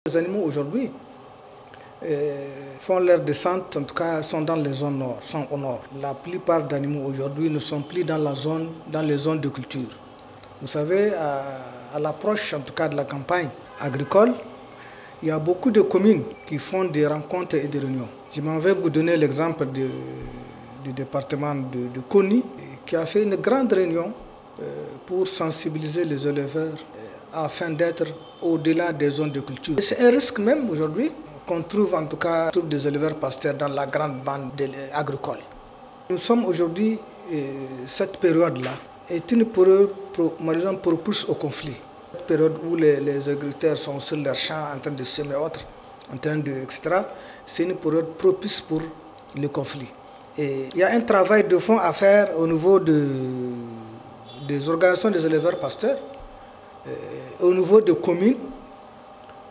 Les animaux aujourd'hui font leur descente, en tout cas sont dans les zones nord, sont au nord. La plupart d'animaux aujourd'hui ne sont plus dans les zones de culture. Vous savez, à l'approche en tout cas de la campagne agricole, il y a beaucoup de communes qui font des rencontres et des réunions. Je m'en vais vous donner l'exemple du département de Koni, qui a fait une grande réunion pour sensibiliser les éleveurs afin d'être au-delà des zones de culture. C'est un risque même aujourd'hui qu'on trouve en tout cas des éleveurs pasteurs dans la grande bande agricole. Nous sommes aujourd'hui, cette période-là est une période propice au conflit. Cette période où les agriculteurs sont sur leurs champs en train de semer autres, etc. C'est une période propice pour le conflit. Et il y a un travail de fond à faire au niveau des organisations des éleveurs pasteurs, au niveau des communes,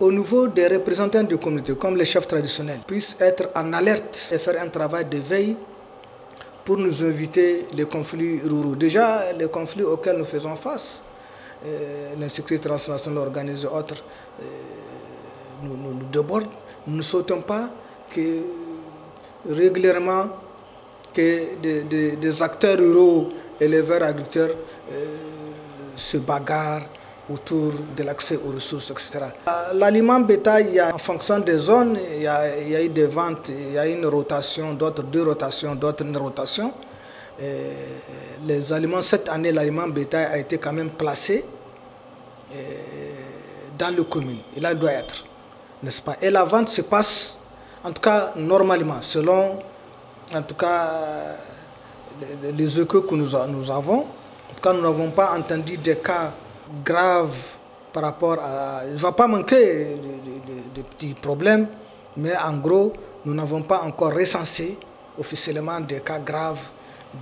au niveau des représentants de communautés, comme les chefs traditionnels, puissent être en alerte et faire un travail de veille pour nous éviter les conflits ruraux. Déjà, les conflits auxquels nous faisons face, l'insécurité transnationale organisée, autres, nous déborde. Nous ne souhaitons pas que régulièrement des acteurs ruraux, éleveurs, agriculteurs se bagarrent autour de l'accès aux ressources, etc. L'aliment bétail, en fonction des zones, il y a eu des ventes, il y a eu une rotation, d'autres deux rotations, d'autres une rotation. Les aliments, cette année, l'aliment bétail a été quand même placé dans les communes. Et là, il doit être, n'est-ce pas? Et la vente se passe, en tout cas, normalement, selon, en tout cas, les échos que nous avons. En tout cas, nous n'avons pas entendu des cas grave par rapport à... Il ne va pas manquer de petits problèmes, mais en gros, nous n'avons pas encore recensé officiellement des cas graves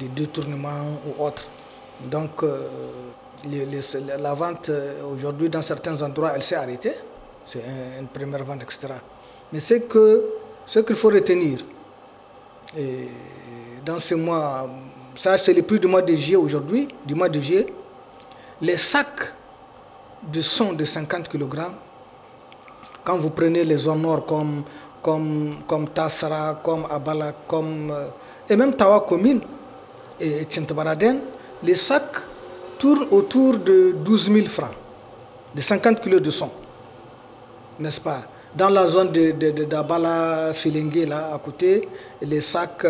de détournement ou autres. Donc, la vente aujourd'hui, dans certains endroits, elle s'est arrêtée. C'est une première vente, etc. Mais ce qu'il faut retenir, et dans ce mois, ça c'est le prix du mois de juillet aujourd'hui, du mois de juillet, les sacs de son de 50 kg, quand vous prenez les zones nord comme Tassara, comme Abala, et même Tawa Commune et Tchentabaraden, les sacs tournent autour de 12 000 francs, de 50 kg de son, n'est-ce pas? Dans la zone d'Abala, Filengue, là, à côté, les sacs